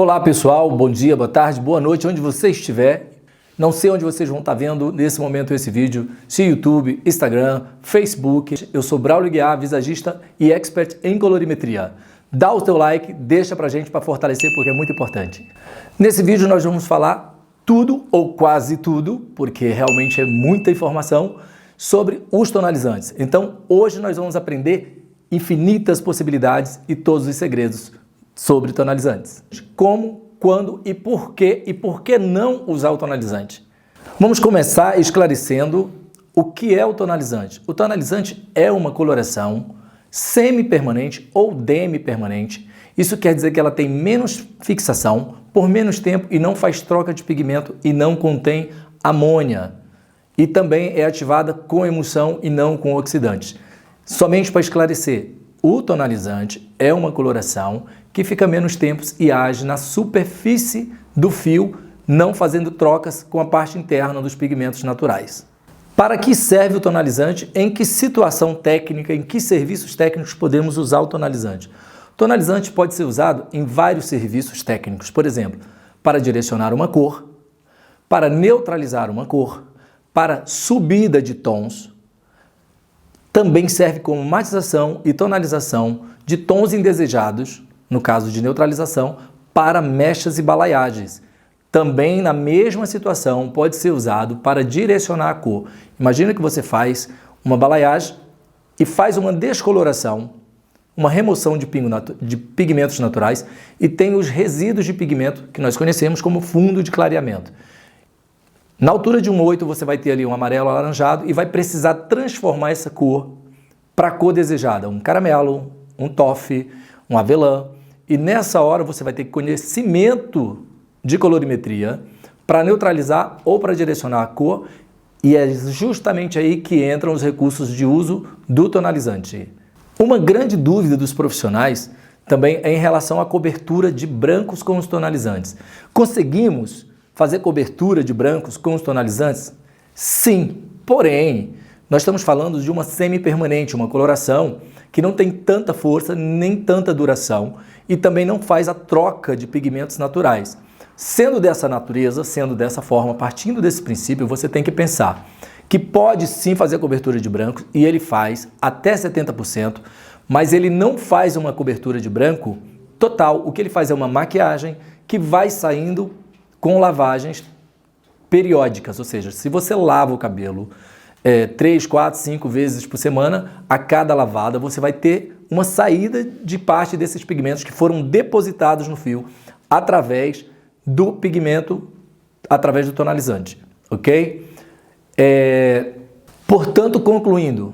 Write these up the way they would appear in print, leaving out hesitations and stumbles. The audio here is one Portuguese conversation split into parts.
Olá pessoal, bom dia, boa tarde, boa noite, onde você estiver. Não sei onde vocês vão estar vendo nesse momento esse vídeo, se YouTube, Instagram, Facebook. Eu sou Braulio Guiar, visagista e expert em colorimetria. Dá o teu like, deixa pra gente para fortalecer porque é muito importante. Nesse vídeo nós vamos falar tudo ou quase tudo, porque realmente é muita informação, sobre os tonalizantes. Então hoje nós vamos aprender infinitas possibilidades e todos os segredos sobre tonalizantes. Como, quando e por que não usar o tonalizante. Vamos começar esclarecendo o que é o tonalizante. O tonalizante é uma coloração semi-permanente ou demi-permanente. Isso quer dizer que ela tem menos fixação por menos tempo e não faz troca de pigmento e não contém amônia. E também é ativada com emulsão e não com oxidantes. Somente para esclarecer, o tonalizante é uma coloração que fica menos tempo e age na superfície do fio, não fazendo trocas com a parte interna dos pigmentos naturais. Para que serve o tonalizante? Em que situação técnica, em que serviços técnicos podemos usar o tonalizante? O tonalizante pode ser usado em vários serviços técnicos, por exemplo, para direcionar uma cor, para neutralizar uma cor, para subida de tons. Também serve como matização e tonalização de tons indesejados, no caso de neutralização, para mechas e balaiagens. Também na mesma situação pode ser usado para direcionar a cor. Imagina que você faz uma balaiagem e faz uma descoloração, uma remoção de pigmentos naturais e tem os resíduos de pigmento que nós conhecemos como fundo de clareamento. Na altura de 1,8 você vai ter ali um amarelo alaranjado e vai precisar transformar essa cor para a cor desejada, um caramelo, um toffee, um avelã. E nessa hora você vai ter conhecimento de colorimetria para neutralizar ou para direcionar a cor, e é justamente aí que entram os recursos de uso do tonalizante. Uma grande dúvida dos profissionais também é em relação à cobertura de brancos com os tonalizantes. Conseguimos fazer cobertura de brancos com os tonalizantes? Sim, porém, nós estamos falando de uma semi-permanente, uma coloração que não tem tanta força nem tanta duração e também não faz a troca de pigmentos naturais. Sendo dessa natureza, sendo dessa forma, partindo desse princípio, você tem que pensar que pode sim fazer a cobertura de branco e ele faz até 70%, mas ele não faz uma cobertura de branco total. O que ele faz é uma maquiagem que vai saindo com lavagens periódicas, ou seja, se você lava o cabelo 3, 4, 5 vezes por semana, a cada lavada você vai ter uma saída de parte desses pigmentos que foram depositados no fio através do pigmento, através do tonalizante, ok? Portanto, concluindo,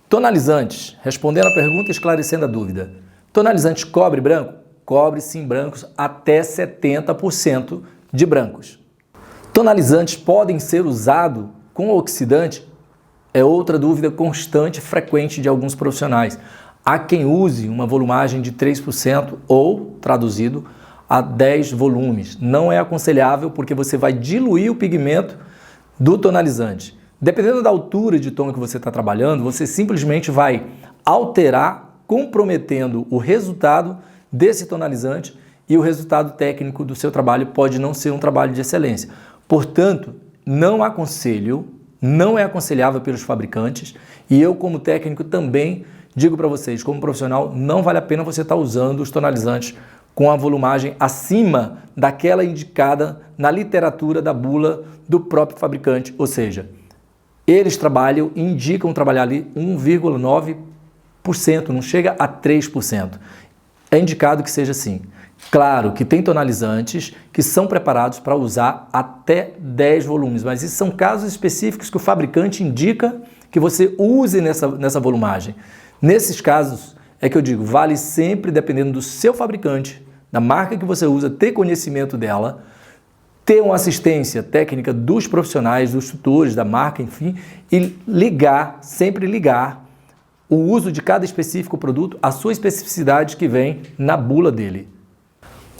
tonalizantes, respondendo a pergunta e esclarecendo a dúvida, tonalizante cobre branco? Cobre sim brancos até 70% de brancos. Tonalizantes podem ser usados com oxidante? É outra dúvida constante e frequente de alguns profissionais. Há quem use uma volumagem de 3% ou, traduzido, a 10 volumes. Não é aconselhável porque você vai diluir o pigmento do tonalizante. Dependendo da altura de tom que você está trabalhando, você simplesmente vai alterar, comprometendo o resultado desse tonalizante, e o resultado técnico do seu trabalho pode não ser um trabalho de excelência. Portanto, não aconselho, não é aconselhável pelos fabricantes, e eu como técnico também digo para vocês, como profissional, não vale a pena você estar usando os tonalizantes com a volumagem acima daquela indicada na literatura da bula do próprio fabricante, ou seja, eles indicam trabalhar ali 1,9%, não chega a 3%. É indicado que seja assim. Claro que tem tonalizantes que são preparados para usar até 10 volumes, mas isso são casos específicos que o fabricante indica que você use nessa volumagem. Nesses casos é que eu digo, vale sempre, dependendo do seu fabricante, da marca que você usa, ter conhecimento dela, ter uma assistência técnica dos profissionais, dos tutores, da marca, enfim, e sempre ligar o uso de cada específico produto à sua especificidade que vem na bula dele.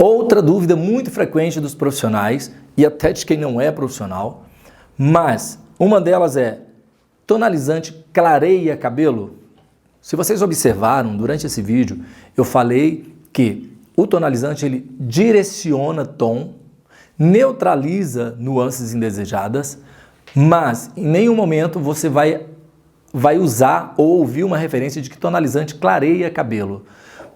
Outra dúvida muito frequente dos profissionais, e até de quem não é profissional, mas uma delas é, tonalizante clareia cabelo? Se vocês observaram durante esse vídeo, eu falei que o tonalizante ele direciona tom, neutraliza nuances indesejadas, mas em nenhum momento você vai usar ou ouvir uma referência de que tonalizante clareia cabelo,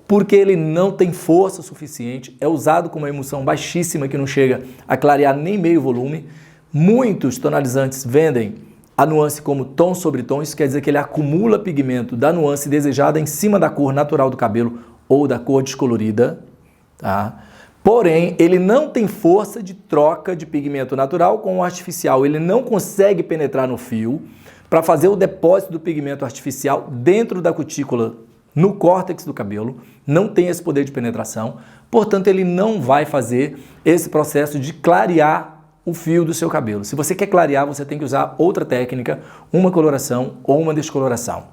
porque ele não tem força suficiente, é usado com uma emulsão baixíssima que não chega a clarear nem meio volume. Muitos tonalizantes vendem a nuance como tom sobre tom, isso quer dizer que ele acumula pigmento da nuance desejada em cima da cor natural do cabelo ou da cor descolorida, tá? Porém, ele não tem força de troca de pigmento natural com o artificial, ele não consegue penetrar no fio para fazer o depósito do pigmento artificial dentro da cutícula, no córtex do cabelo, não tem esse poder de penetração, portanto ele não vai fazer esse processo de clarear o fio do seu cabelo. Se você quer clarear, você tem que usar outra técnica, uma coloração ou uma descoloração.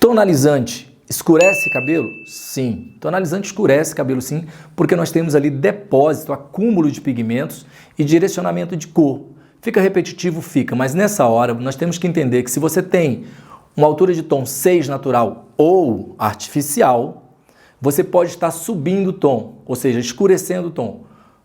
Tonalizante escurece cabelo? Sim. Tonalizante escurece cabelo sim, porque nós temos ali depósito, acúmulo de pigmentos e direcionamento de cor. Fica repetitivo? Fica, mas nessa hora nós temos que entender que se você tem uma altura de tom 6 natural ou artificial, você pode estar subindo o tom, ou seja, escurecendo o tom,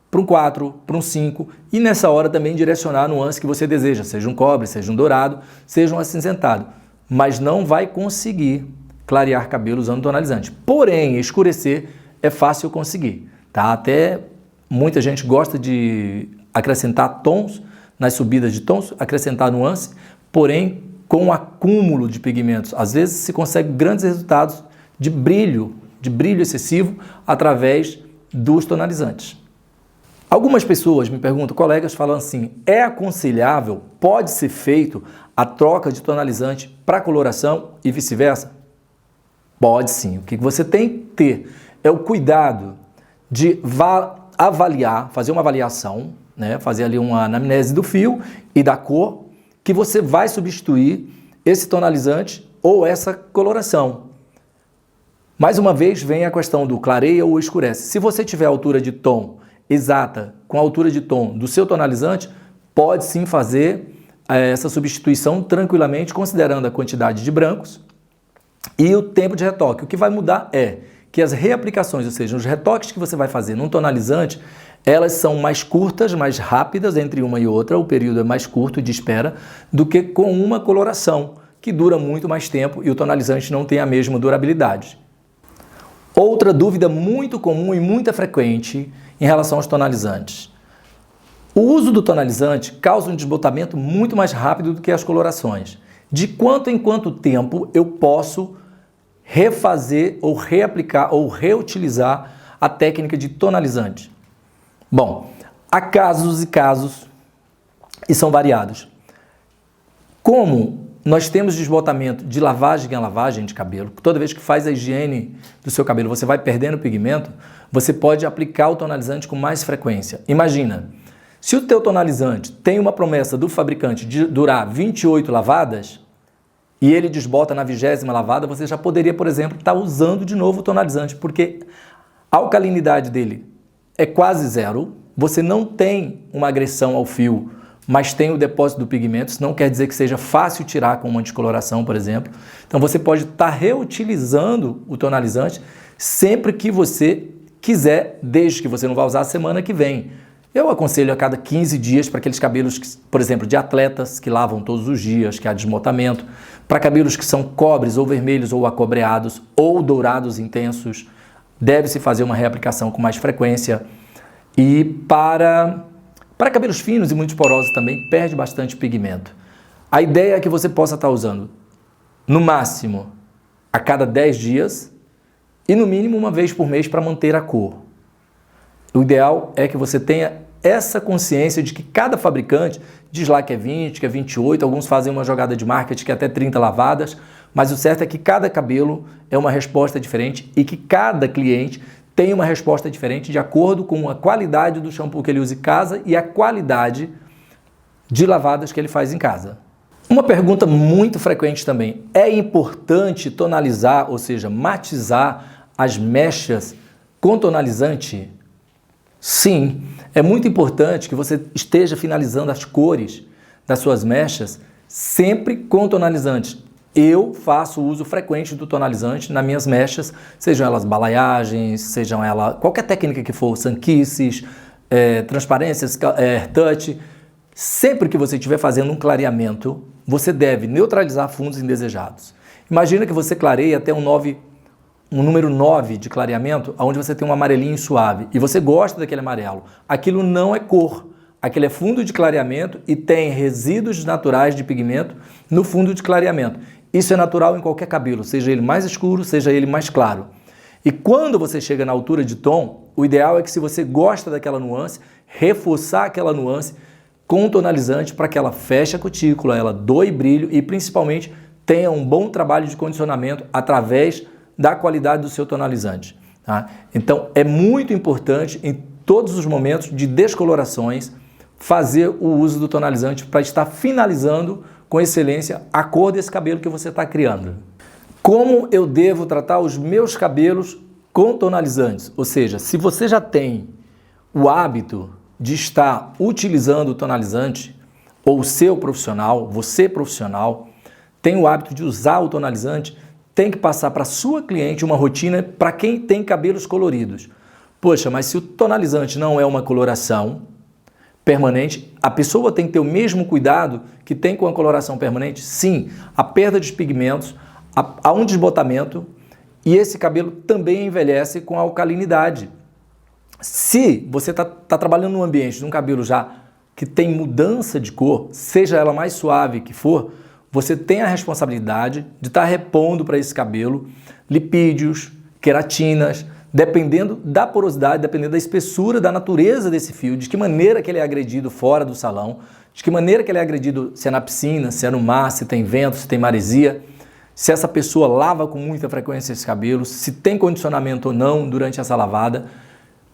para um 4, para um 5, e nessa hora também direcionar a nuance que você deseja, seja um cobre, seja um dourado, seja um acinzentado, mas não vai conseguir clarear cabelo usando tonalizante. Porém, escurecer é fácil conseguir, tá? Até muita gente gosta de acrescentar tons nas subidas de tons, acrescentar nuance, porém, com o acúmulo de pigmentos, às vezes se consegue grandes resultados de brilho excessivo através dos tonalizantes. Algumas pessoas me perguntam, colegas falam assim, é aconselhável, pode ser feito a troca de tonalizante para coloração e vice-versa? Pode sim. O que você tem que ter é o cuidado de avaliar, fazer uma avaliação, né? Fazer ali uma anamnese do fio e da cor, que você vai substituir esse tonalizante ou essa coloração. Mais uma vez vem a questão do clareia ou escurece. Se você tiver a altura de tom exata com a altura de tom do seu tonalizante, pode sim fazer essa substituição tranquilamente, considerando a quantidade de brancos e o tempo de retoque. O que vai mudar é que as reaplicações, ou seja, os retoques que você vai fazer num tonalizante, elas são mais curtas, mais rápidas entre uma e outra, o período é mais curto de espera, do que com uma coloração, que dura muito mais tempo e o tonalizante não tem a mesma durabilidade. Outra dúvida muito comum e muito frequente em relação aos tonalizantes. O uso do tonalizante causa um desbotamento muito mais rápido do que as colorações. De quanto em quanto tempo eu posso refazer ou reaplicar ou reutilizar a técnica de tonalizante? Bom, há casos e casos e são variados. Como nós temos desbotamento de lavagem a lavagem de cabelo, toda vez que faz a higiene do seu cabelo, você vai perdendo pigmento, você pode aplicar o tonalizante com mais frequência. Imagina, se o teu tonalizante tem uma promessa do fabricante de durar 28 lavadas e ele desbota na 20ª lavada, você já poderia, por exemplo, estar usando de novo o tonalizante, porque a alcalinidade dele é quase zero, você não tem uma agressão ao fio, mas tem o depósito do pigmento, isso não quer dizer que seja fácil tirar com uma descoloração, por exemplo. Então você pode estar reutilizando o tonalizante sempre que você quiser, desde que você não vá usar a semana que vem. Eu aconselho a cada 15 dias para aqueles cabelos, por exemplo, de atletas que lavam todos os dias, que há desmotamento, para cabelos que são cobres ou vermelhos ou acobreados ou dourados intensos, deve-se fazer uma reaplicação com mais frequência. E para cabelos finos e muito porosos também perde bastante pigmento. A ideia é que você possa estar usando no máximo a cada 10 dias e no mínimo uma vez por mês para manter a cor. O ideal é que você tenha essa consciência de que cada fabricante diz lá que é 20, que é 28, alguns fazem uma jogada de marketing que é até 30 lavadas, mas o certo é que cada cabelo é uma resposta diferente e que cada cliente tem uma resposta diferente de acordo com a qualidade do shampoo que ele usa em casa e a qualidade de lavadas que ele faz em casa. Uma pergunta muito frequente também, é importante tonalizar, ou seja, matizar as mechas com tonalizante? Sim, é muito importante que você esteja finalizando as cores das suas mechas sempre com tonalizante. eu faço uso frequente do tonalizante nas minhas mechas, sejam elas balaiagens, sejam elas qualquer técnica que for, sanquices, transparências, touch. Sempre que você estiver fazendo um clareamento, você deve neutralizar fundos indesejados. Imagina que você clareia até um número 9 de clareamento, onde você tem um amarelinho suave, e você gosta daquele amarelo. Aquilo não é cor, aquele é fundo de clareamento e tem resíduos naturais de pigmento no fundo de clareamento. Isso é natural em qualquer cabelo, seja ele mais escuro, seja ele mais claro. E quando você chega na altura de tom, o ideal é que, se você gosta daquela nuance, reforçar aquela nuance com um tonalizante para que ela feche a cutícula, ela doe brilho e principalmente tenha um bom trabalho de condicionamento através da qualidade do seu tonalizante. Tá? Então é muito importante em todos os momentos de descolorações fazer o uso do tonalizante para estar finalizando com excelência a cor desse cabelo que você está criando. Como eu devo tratar os meus cabelos com tonalizantes? Ou seja, se você já tem o hábito de estar utilizando o tonalizante, ou o seu profissional, você profissional, tem o hábito de usar o tonalizante, tem que passar para a sua cliente uma rotina para quem tem cabelos coloridos. Poxa, mas se o tonalizante não é uma coloração permanente, a pessoa tem que ter o mesmo cuidado que tem com a coloração permanente? Sim, a perda de pigmentos, há um desbotamento e esse cabelo também envelhece com a alcalinidade. Se você está trabalhando num ambiente de um cabelo já que tem mudança de cor, seja ela mais suave que for, você tem a responsabilidade de estar repondo para esse cabelo lipídios, queratinas, dependendo da porosidade, dependendo da espessura, da natureza desse fio, de que maneira que ele é agredido fora do salão, de que maneira que ele é agredido, se é na piscina, se é no mar, se tem vento, se tem maresia, se essa pessoa lava com muita frequência esse cabelo, se tem condicionamento ou não durante essa lavada.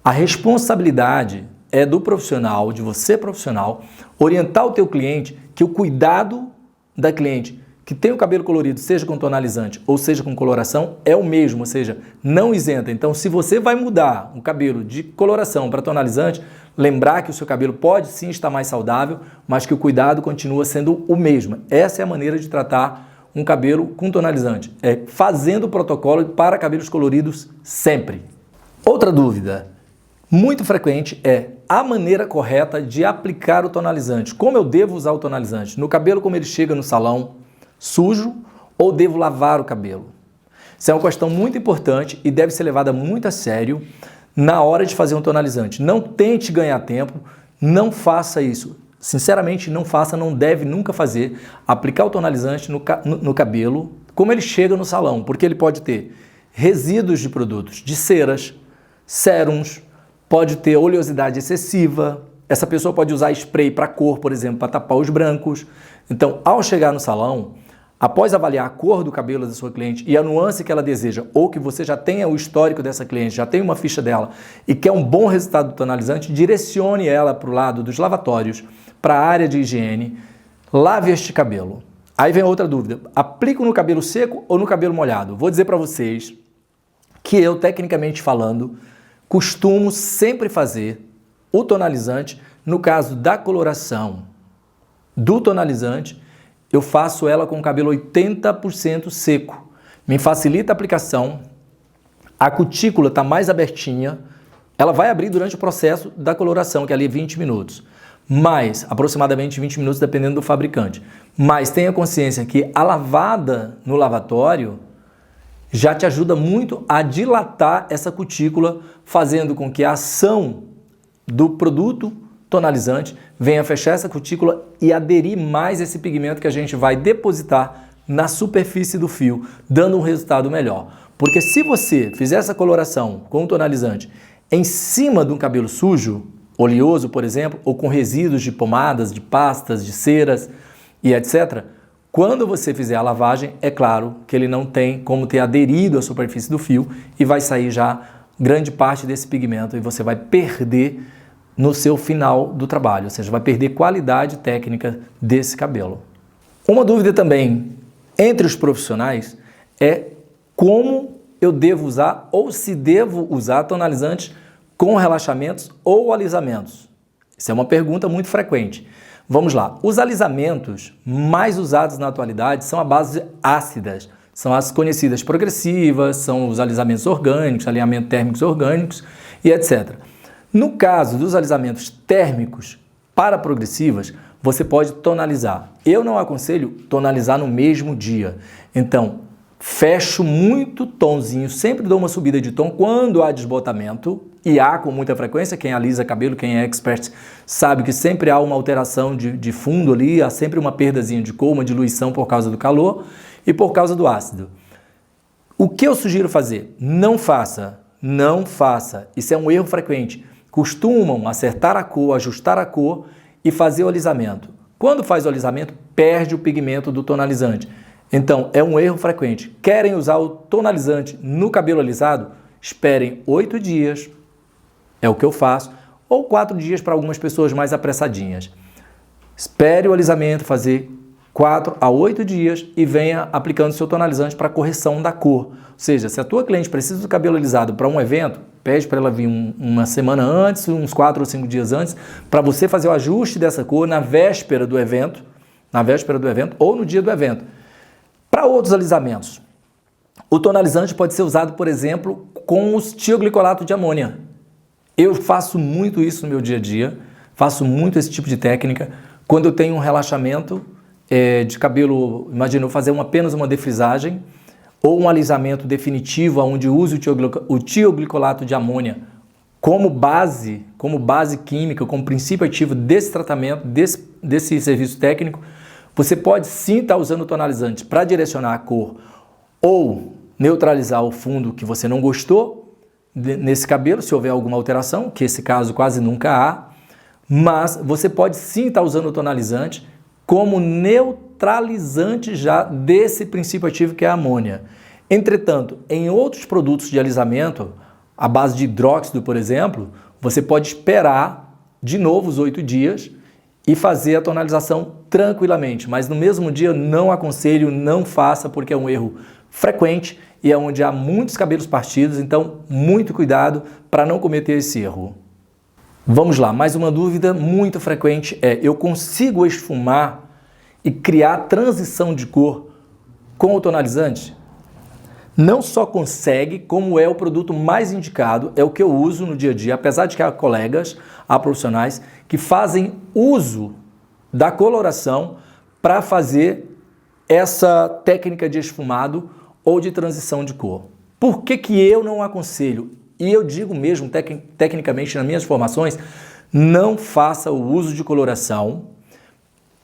A responsabilidade é do profissional, de você profissional, orientar o teu cliente que o cuidado da cliente que tem o cabelo colorido, seja com tonalizante ou seja com coloração, é o mesmo, ou seja, não isenta. Então, se você vai mudar um cabelo de coloração para tonalizante, lembrar que o seu cabelo pode sim estar mais saudável, mas que o cuidado continua sendo o mesmo. Essa é a maneira de tratar um cabelo com tonalizante, fazendo o protocolo para cabelos coloridos sempre. Outra dúvida muito frequente é a maneira correta de aplicar o tonalizante. Como eu devo usar o tonalizante? No cabelo como ele chega no salão, sujo, ou devo lavar o cabelo? Isso é uma questão muito importante e deve ser levada muito a sério na hora de fazer um tonalizante. Não tente ganhar tempo, não faça isso. Sinceramente, não faça, não deve nunca fazer. Aplicar o tonalizante no cabelo como ele chega no salão, porque ele pode ter resíduos de produtos, de ceras, sérums, pode ter oleosidade excessiva, essa pessoa pode usar spray para cor, por exemplo, para tapar os brancos. Então, ao chegar no salão, após avaliar a cor do cabelo da sua cliente e a nuance que ela deseja, ou que você já tenha o histórico dessa cliente, já tem uma ficha dela e quer um bom resultado do tonalizante, direcione ela para o lado dos lavatórios, para a área de higiene, lave este cabelo. Aí vem outra dúvida, aplico no cabelo seco ou no cabelo molhado? Vou dizer para vocês que eu, tecnicamente falando, costumo sempre fazer o tonalizante, no caso da coloração do tonalizante, eu faço ela com o cabelo 80% seco. Me facilita a aplicação, a cutícula está mais abertinha, ela vai abrir durante o processo da coloração, que é ali 20 minutos. Mas, aproximadamente 20 minutos, dependendo do fabricante. Mas tenha consciência que a lavada no lavatório já te ajuda muito a dilatar essa cutícula, fazendo com que a ação do produto tonalizante venha fechar essa cutícula e aderir mais esse pigmento que a gente vai depositar na superfície do fio, dando um resultado melhor. Porque se você fizer essa coloração com o tonalizante em cima de um cabelo sujo, oleoso, por exemplo, ou com resíduos de pomadas, de pastas, de ceras e etc., quando você fizer a lavagem, é claro que ele não tem como ter aderido à superfície do fio e vai sair já grande parte desse pigmento e você vai perder no seu final do trabalho, ou seja, vai perder qualidade técnica desse cabelo. Uma dúvida também entre os profissionais é como eu devo usar ou se devo usar tonalizantes com relaxamentos ou alisamentos. Isso é uma pergunta muito frequente. Vamos lá. Os alisamentos mais usados na atualidade são a base ácidas. São as conhecidas progressivas, são os alisamentos orgânicos, alinhamento térmicos orgânicos e etc. No caso dos alisamentos térmicos para progressivas, você pode tonalizar. Eu não aconselho tonalizar no mesmo dia. Então, fecho muito tonzinho, sempre dou uma subida de tom quando há desbotamento, e há com muita frequência. Quem alisa cabelo, quem é expert, sabe que sempre há uma alteração de fundo ali, há sempre uma perdazinha de cor, uma diluição por causa do calor e por causa do ácido. O que eu sugiro fazer? Não faça, não faça. Isso é um erro frequente. Costumam acertar a cor, ajustar a cor e fazer o alisamento. Quando faz o alisamento, perde o pigmento do tonalizante. Então, é um erro frequente. Querem usar o tonalizante no cabelo alisado? Esperem 8 dias, é o que eu faço, ou 4 dias para algumas pessoas mais apressadinhas. Espere o alisamento fazer 4 a 8 dias e venha aplicando seu tonalizante para correção da cor. Ou seja, se a tua cliente precisa do cabelo alisado para um evento, pede para ela vir uma semana antes, uns 4 ou 5 dias antes, para você fazer o ajuste dessa cor na véspera do evento ou no dia do evento. Para outros alisamentos, o tonalizante pode ser usado, por exemplo, com o tioglicolato de amônia. Eu faço muito isso no meu dia a dia, faço muito esse tipo de técnica. Quando eu tenho um relaxamento de cabelo, imagina eu fazer apenas uma defrisagem ou um alisamento definitivo, onde uso o tioglicolato de amônia como base química, como princípio ativo desse tratamento, desse serviço técnico. Você pode sim estar usando o tonalizante para direcionar a cor ou neutralizar o fundo que você não gostou nesse cabelo, se houver alguma alteração, que esse caso quase nunca há, mas você pode sim estar usando o tonalizante como neutralizante já desse princípio ativo que é a amônia. Entretanto, em outros produtos de alisamento, à base de hidróxido, por exemplo, você pode esperar de novo os 8 dias e fazer a tonalização tranquilamente, mas no mesmo dia não aconselho, não faça, porque é um erro frequente e é onde há muitos cabelos partidos, então muito cuidado para não cometer esse erro. Vamos lá, mais uma dúvida muito frequente é: eu consigo esfumar e criar transição de cor com o tonalizante? Não só consegue, como é o produto mais indicado, é o que eu uso no dia a dia, apesar de que há colegas, há profissionais que fazem uso da coloração para fazer essa técnica de esfumado ou de transição de cor. Por que que eu não aconselho? E eu digo mesmo, tecnicamente, nas minhas formações, não faça o uso de coloração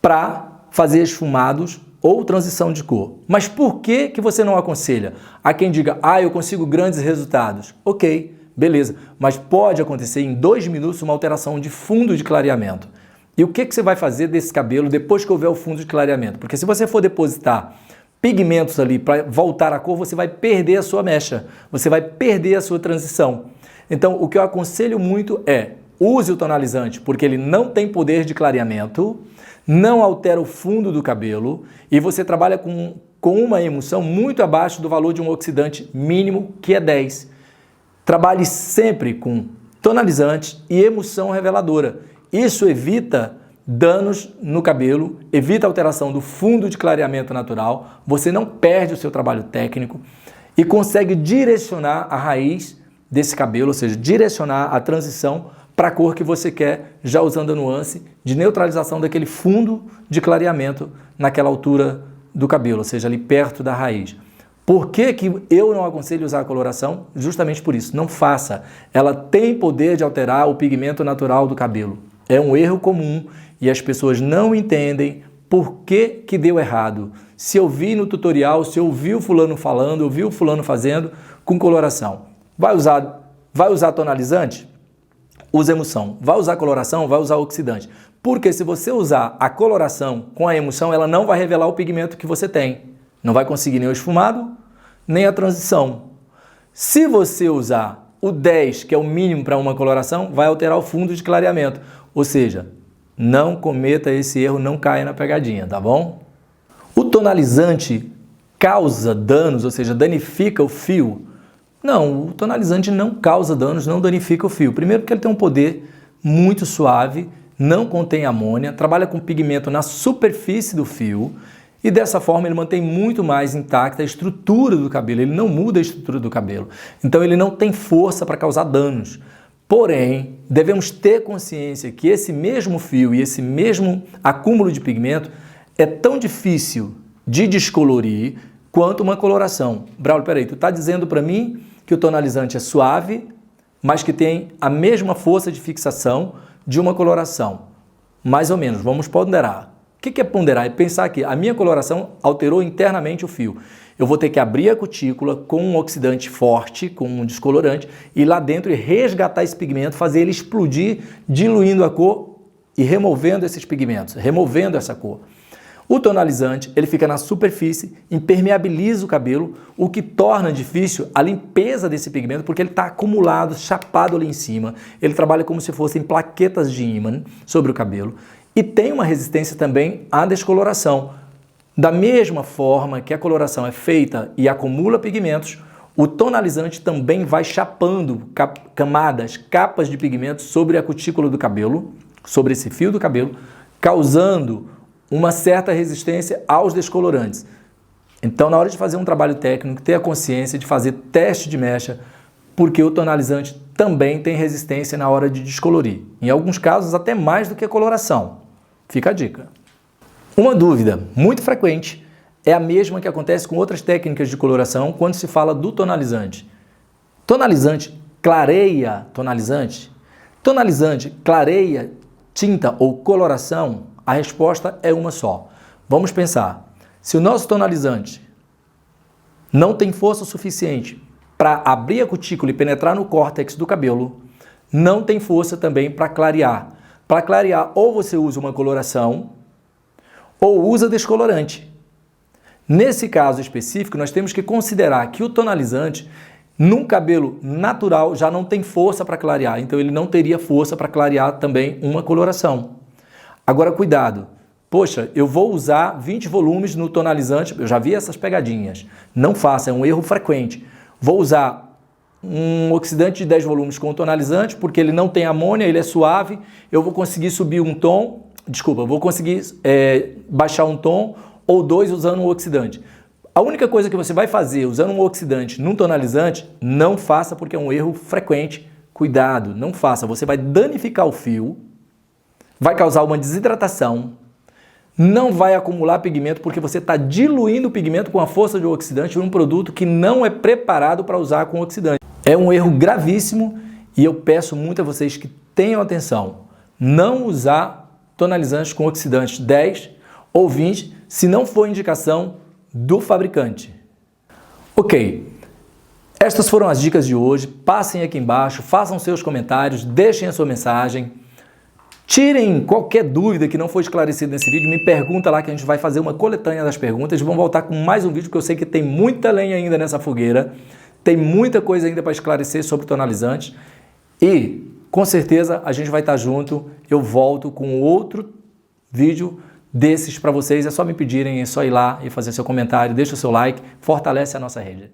para fazer esfumados ou transição de cor. Mas por que que você não aconselha? Há quem diga, eu consigo grandes resultados. Ok, beleza, mas pode acontecer em 2 minutos uma alteração de fundo de clareamento. E o que que você vai fazer desse cabelo depois que houver o fundo de clareamento? Porque se você for depositar pigmentos ali para voltar a cor, você vai perder a sua mecha, você vai perder a sua transição. Então, o que eu aconselho muito é, use o tonalizante, porque ele não tem poder de clareamento, não altera o fundo do cabelo e você trabalha com uma emulsão muito abaixo do valor de um oxidante mínimo, que é 10. Trabalhe sempre com tonalizante e emulsão reveladora. Isso evita danos no cabelo, evita alteração do fundo de clareamento natural, você não perde o seu trabalho técnico e consegue direcionar a raiz desse cabelo, ou seja, direcionar a transição para a cor que você quer, já usando a nuance de neutralização daquele fundo de clareamento naquela altura do cabelo, ou seja, ali perto da raiz. Por que que eu não aconselho usar a coloração? Justamente por isso, não faça. Ela tem poder de alterar o pigmento natural do cabelo. É um erro comum e as pessoas não entendem por que que deu errado. Se eu vi no tutorial, se eu vi o fulano falando, eu vi o fulano fazendo com coloração. Vai usar tonalizante? Usa emulsão. Vai usar coloração? Vai usar oxidante. Porque se você usar a coloração com a emulsão, ela não vai revelar o pigmento que você tem. Não vai conseguir nem o esfumado, nem a transição. Se você usar o 10, que é o mínimo para uma coloração, vai alterar o fundo de clareamento. Ou seja, não cometa esse erro, não caia na pegadinha, tá bom? O tonalizante causa danos, ou seja, danifica o fio? Não, o tonalizante não causa danos, não danifica o fio. Primeiro porque ele tem um poder muito suave, não contém amônia, trabalha com pigmento na superfície do fio e dessa forma ele mantém muito mais intacta a estrutura do cabelo, ele não muda a estrutura do cabelo, então ele não tem força para causar danos. Porém, devemos ter consciência que esse mesmo fio e esse mesmo acúmulo de pigmento é tão difícil de descolorir quanto uma coloração. Braulio, peraí, tu está dizendo para mim que o tonalizante é suave, mas que tem a mesma força de fixação de uma coloração. Mais ou menos, vamos ponderar. O que é ponderar? É pensar que a minha coloração alterou internamente o fio. Eu vou ter que abrir a cutícula com um oxidante forte, com um descolorante, e ir lá dentro e resgatar esse pigmento, fazer ele explodir, diluindo a cor e removendo esses pigmentos, removendo essa cor. O tonalizante, ele fica na superfície, impermeabiliza o cabelo, o que torna difícil a limpeza desse pigmento, porque ele está acumulado, chapado ali em cima. Ele trabalha como se fossem plaquetas de ímã sobre o cabelo. E tem uma resistência também à descoloração. Da mesma forma que a coloração é feita e acumula pigmentos, o tonalizante também vai chapando camadas, capas de pigmentos sobre a cutícula do cabelo, sobre esse fio do cabelo, causando uma certa resistência aos descolorantes. Então, na hora de fazer um trabalho técnico, ter a consciência de fazer teste de mecha, porque o tonalizante também tem resistência na hora de descolorir. Em alguns casos, até mais do que a coloração. Fica a dica. Uma dúvida muito frequente é a mesma que acontece com outras técnicas de coloração quando se fala do tonalizante. Tonalizante clareia tonalizante? Tonalizante clareia tinta ou coloração? A resposta é uma só. Vamos pensar. Se o nosso tonalizante não tem força suficiente para abrir a cutícula e penetrar no córtex do cabelo, não tem força também para clarear. Para clarear, ou você usa uma coloração, ou usa descolorante. Nesse caso específico, nós temos que considerar que o tonalizante, num cabelo natural, já não tem força para clarear, então ele não teria força para clarear também uma coloração. Agora, cuidado. Poxa, eu vou usar 20 volumes no tonalizante, eu já vi essas pegadinhas. Não faça, é um erro frequente. Vou usar um oxidante de 10 volumes com tonalizante, porque ele não tem amônia, ele é suave, eu vou conseguir subir um tom, eu vou conseguir baixar um tom ou dois usando um oxidante. A única coisa que você vai fazer usando um oxidante num tonalizante, não faça porque é um erro frequente. Cuidado, não faça. Você vai danificar o fio, vai causar uma desidratação, não vai acumular pigmento porque você está diluindo o pigmento com a força do oxidante em um produto que não é preparado para usar com oxidante. É um erro gravíssimo e eu peço muito a vocês que tenham atenção. Não usar tonalizantes com oxidantes 10 ou 20 se não for indicação do fabricante. Ok, estas foram as dicas de hoje. Passem aqui embaixo, façam seus comentários, deixem a sua mensagem. Tirem qualquer dúvida que não foi esclarecida nesse vídeo, me pergunta lá que a gente vai fazer uma coletânea das perguntas e vamos voltar com mais um vídeo, porque eu sei que tem muita lenha ainda nessa fogueira, tem muita coisa ainda para esclarecer sobre tonalizantes e com certeza a gente vai estar junto, eu volto com outro vídeo desses para vocês, é só me pedirem, é só ir lá e fazer seu comentário, deixa o seu like, fortalece a nossa rede.